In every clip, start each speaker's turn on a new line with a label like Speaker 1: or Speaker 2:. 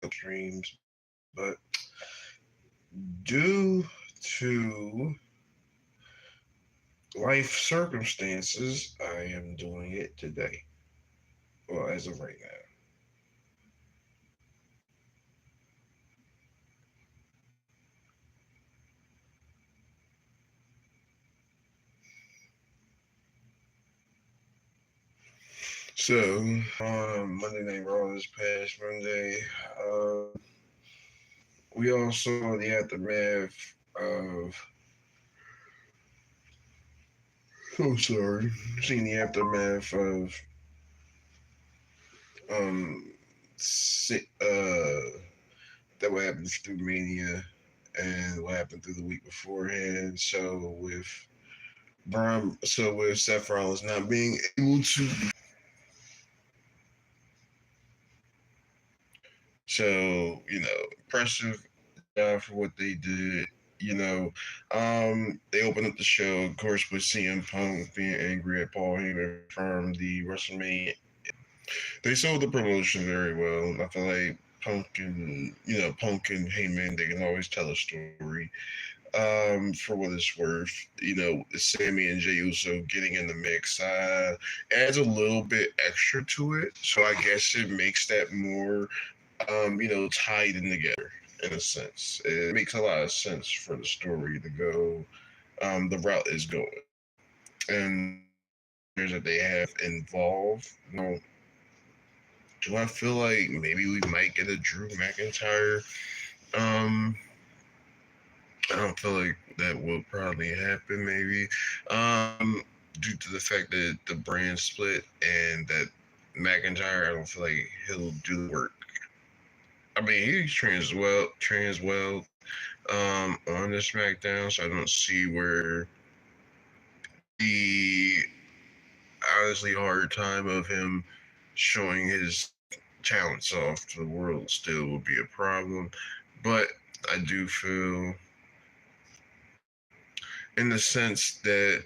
Speaker 1: streams, but due to life circumstances, I am doing it today. Well, as of right now. So, on Monday Night Raw this past Monday, we all saw the aftermath of. So sorry. Seeing the aftermath of um, that what happened through Mania and what happened through the week beforehand. So with Seth Rollins not being able to, so impressive job for what they did. They opened up the show, of course, with CM Punk being angry at Paul Heyman from the WrestleMania. They sold the promotion very well. I feel like Punk and Heyman, they can always tell a story. For what it's worth, Sammy and Jey Uso getting in the mix adds a little bit extra to it. So I guess it makes that more, tied in together in a sense. It makes a lot of sense for the story to go the route is going. And there's that they have involved. Do I feel like maybe we might get a Drew McIntyre? Um, I don't feel like that will probably happen. Maybe, due to the fact that the brand split and that McIntyre, I don't feel like he'll do the work. I mean, he's trans well, on the SmackDown, so I don't see where the honestly hard time of him showing his talents off to the world still will be a problem. But I do feel, in the sense that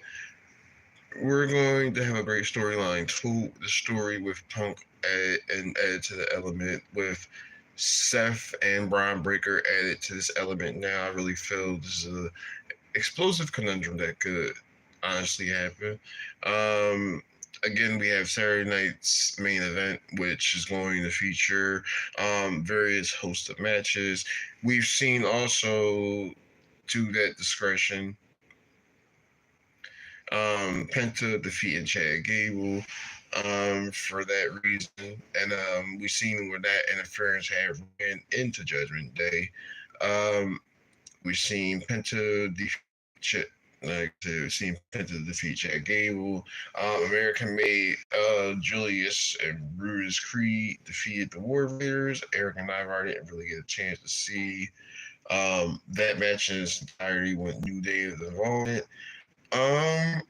Speaker 1: we're going to have a great storyline to the story with Punk and added to the element with Seth and Braun Breaker added to this element. Now I really feel this is a explosive conundrum that could honestly happen. Um, Again, we have Saturday night's main event, which is going to feature various host of matches. We've seen also, to that discretion, Penta defeating Chad Gable for that reason. And we've seen where that interference had ran into Judgment Day. Um, we've seen Penta defeat seeing Penta defeat Chad Gable. American made Julius and Brutus Creed defeated the War Raiders. Eric and Ivar didn't really get a chance to see that match in its entirety with New Day was involved. Um,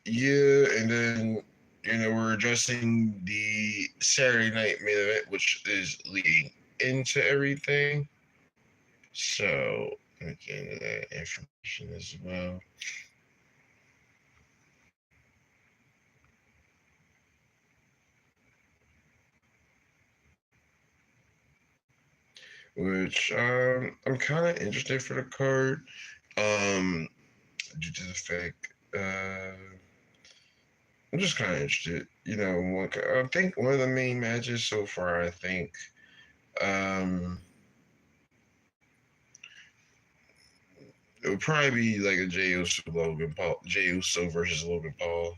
Speaker 1: yeah, and then we're addressing the Saturday night main event, which is leading into everything. So let me get into that information as well. Which I'm kind of interested for the card, um, due to the fact I'm just kind of interested. I think one of the main matches so far, I think. Um, It would probably be like a Jey Uso Logan Paul, Jey Uso versus Logan Paul.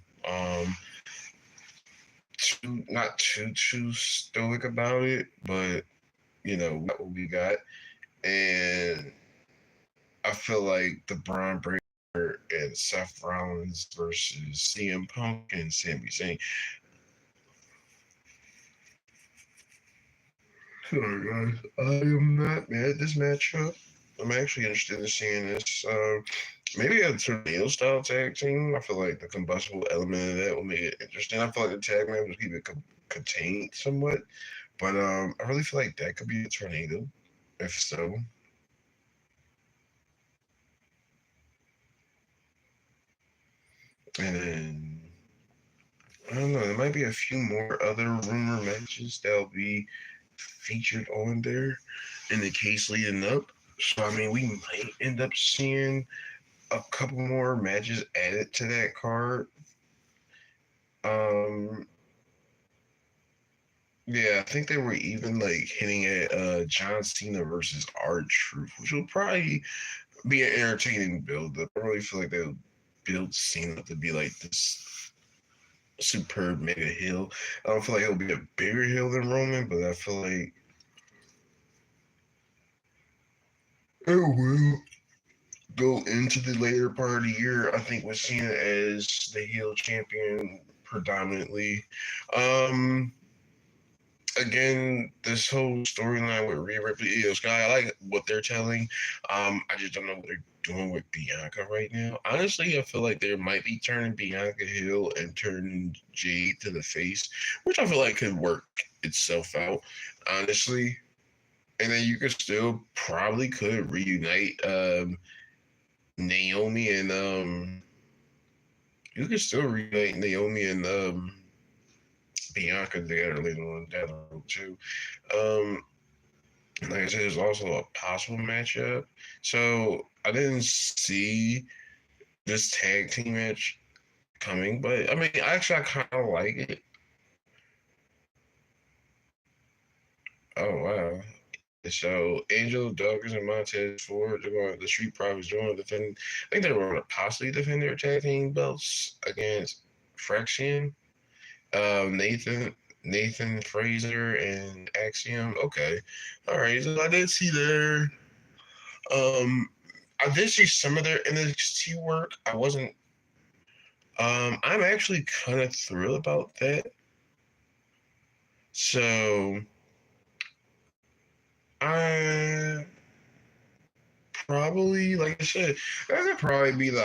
Speaker 1: Not too stoic about it, but what we got, and I feel like the Braun Breaker and Seth Rollins versus CM Punk and Sami Zayn. Sorry guys, I am not mad at this matchup. I'm actually interested in seeing this. Maybe a tornado style tag team. I feel like the combustible element of that will make it interesting. I feel like the tag man will keep it contained somewhat, but I really feel like that could be a tornado. If so, and then I don't know. There might be a few more other rumor matches that'll be featured on there in the case leading up. So I mean, we might end up seeing a couple more matches added to that card. Um, yeah, I think they were even like hitting at John Cena versus R Truth, which will probably be an entertaining build up. I really feel like they'll build Cena to be like this superb mega heel. I don't feel like he'll be a bigger heel than Roman, but I feel like it will go into the later part of the year. I think with Cena as the heel champion predominantly. Um, Again, this whole storyline with Rhea Ripley, Io Sky, I like what they're telling. I just don't know what they're doing with Bianca right now. Honestly, I feel like they might be turning Bianca heel and turning Jade to the face, which I feel like could work itself out, honestly. And then you could still probably could reunite Naomi and you could still reunite Naomi and Bianca together later on down the road too. Um, like I said, there's also a possible matchup. So I didn't see this tag team match coming, but I mean, actually, I kind of like it. Oh wow! So Angel Dawkins and Montez Ford, they're going. The Street Profits going to defend. I think they're going to possibly defend their tag team belts against Fraction, Nathan Fraser, and Axiom. Okay, all right. So I did see their. Um, I did see some of their NXT work. I wasn't. I'm actually kind of thrilled about that. So I probably, like I said, that could probably be the.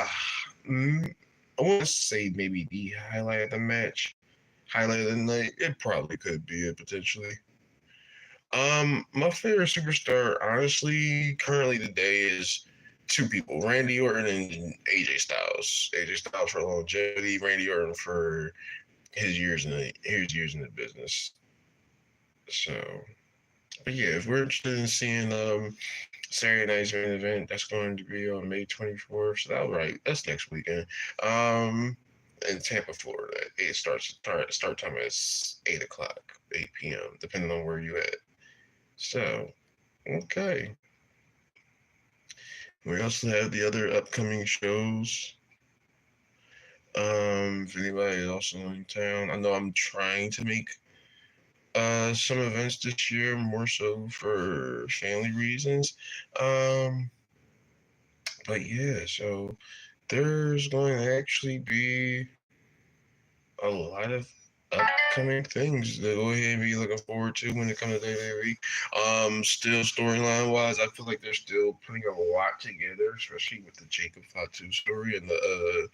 Speaker 1: I want to say maybe the highlight of the match, highlight of the night. It probably could be it potentially. My favorite superstar, honestly, currently today is two people: Randy Orton and AJ Styles. AJ Styles for longevity, Randy Orton for his years in the business. So, but yeah, if we're interested in seeing Saturday night's main event, that's going to be on May 24th. So that's right, that's next weekend. In Tampa, Florida, it start time is 8 o'clock, 8 p.m. depending on where you at. So, okay. We also have the other upcoming shows. If anybody is also in town, I know I'm trying to make some events this year more so for family reasons. Um, but yeah, so there's going to actually be a lot of upcoming things to go ahead and be looking forward to when it comes to WWE. Still storyline wise, I feel like they're still putting a lot together, especially with the Jacob Fatu story and the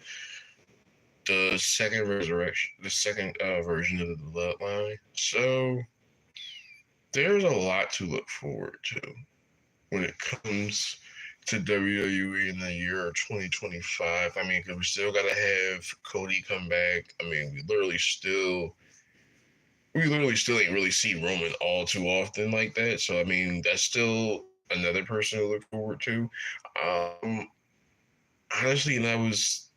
Speaker 1: second resurrection, the second version of the bloodline. So there's a lot to look forward to when it comes to WWE in the year 2025. I mean, 'cause we still got to have Cody come back. I mean, we literally still ain't really seen Roman all too often like that. So I mean, that's still another person to look forward to. Um, Honestly, and that was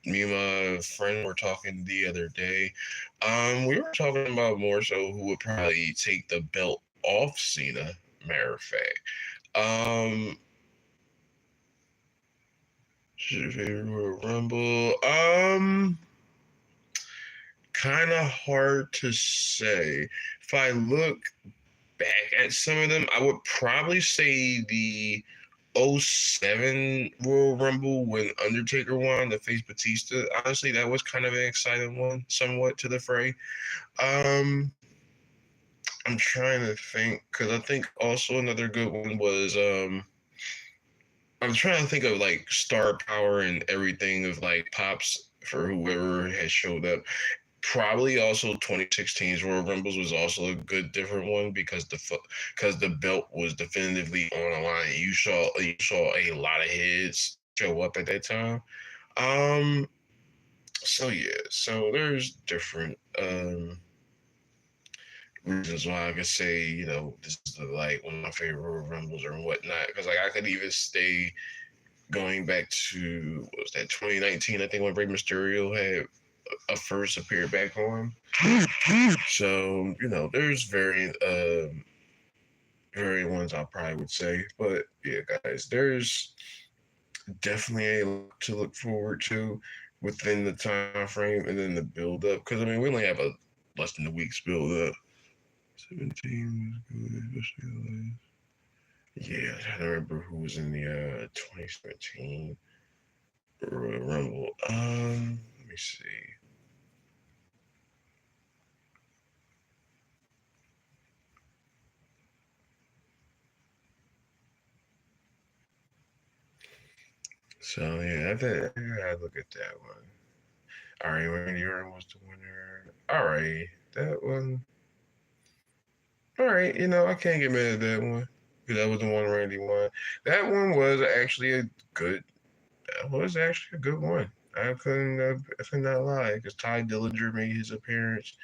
Speaker 1: me and my friend were talking the other day. We were talking about more so who would probably take the belt off Cena. Matter of fact, um, favorite Rumble. Kind of hard to say. If I look back at some of them, I would probably say the '07 Royal Rumble when Undertaker won to face Batista. Honestly, that was kind of an exciting one, somewhat to the fray. Um, I'm trying to think because I think also another good one was I'm trying to think of like star power and everything of like pops for whoever has showed up. Probably also 2016's Royal Rumbles was also a good different one because the belt was definitively on the line. You saw a lot of heads show up at that time. Um, so yeah, so there's different reasons why I could say, this is like one of my favorite Royal Rumbles or whatnot. Because like I could even stay going back to what was that 2019? I think when Rey Mysterio had a first appeared back on. So there's variant ones I probably would say, but yeah, guys, there's definitely a lot to look forward to within the time frame and then the build up. Because I mean, we only have a less than a week's build up. 17 was good, especially yeah, I trying to remember who was in the 2017 Royal Rumble. Let me see. So yeah, I gotta look at that one. All right, Randy Orton was the winner. All right, that one. All right, I can't get mad at that one because that was the one Randy won. That one was actually a good. That was actually a good one. I could not lie because Ty Dillinger made his appearance.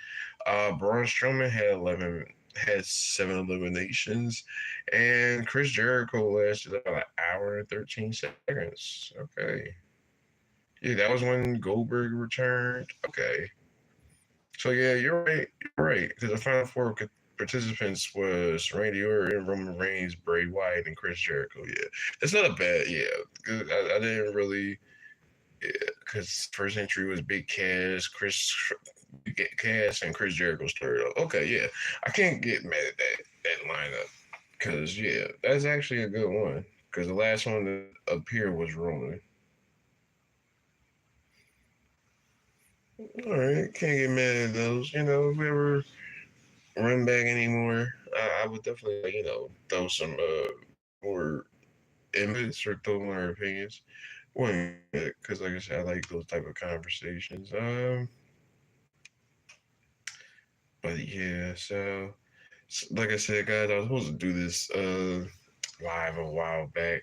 Speaker 1: Braun Strowman had 7 eliminations, and Chris Jericho lasted about an hour and 13 seconds. Okay, yeah, that was when Goldberg returned. Okay, so yeah, you're right. You're right because the final four participants was Randy Orton, Roman Reigns, Bray Wyatt, and Chris Jericho. Yeah, it's not a bad. Yeah, 'cause I didn't really because first entry was Big Cass, and Chris Jericho started up. Okay, yeah, I can't get mad at that lineup because yeah, that's actually a good one. Because the last one to appear was Roman. All right, can't get mad at those. If we ever run back anymore, I would definitely throw some more inputs or throw more opinions. One, because like I said, I like those type of conversations. But yeah, so like I said, guys, I was supposed to do this live a while back.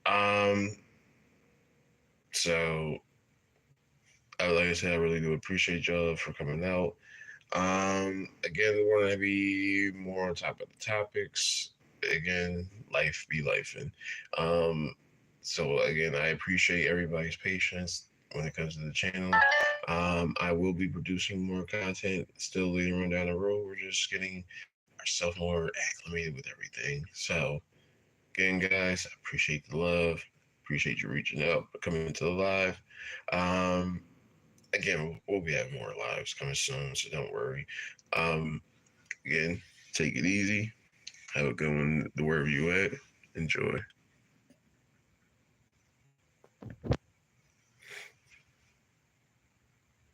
Speaker 1: Um, so like I said, I really do appreciate y'all for coming out. Again, we want to be more on top of the topics. Again, life be life, and so again, I appreciate everybody's patience when it comes to the channel. I will be producing more content still later on down the road. We're just getting ourselves more acclimated with everything. So again, guys, I appreciate the love. Appreciate you reaching out, coming into the live. Um, again, we'll be having more lives coming soon, so don't worry. Um, again, take it easy. Have a good one wherever you at. Enjoy.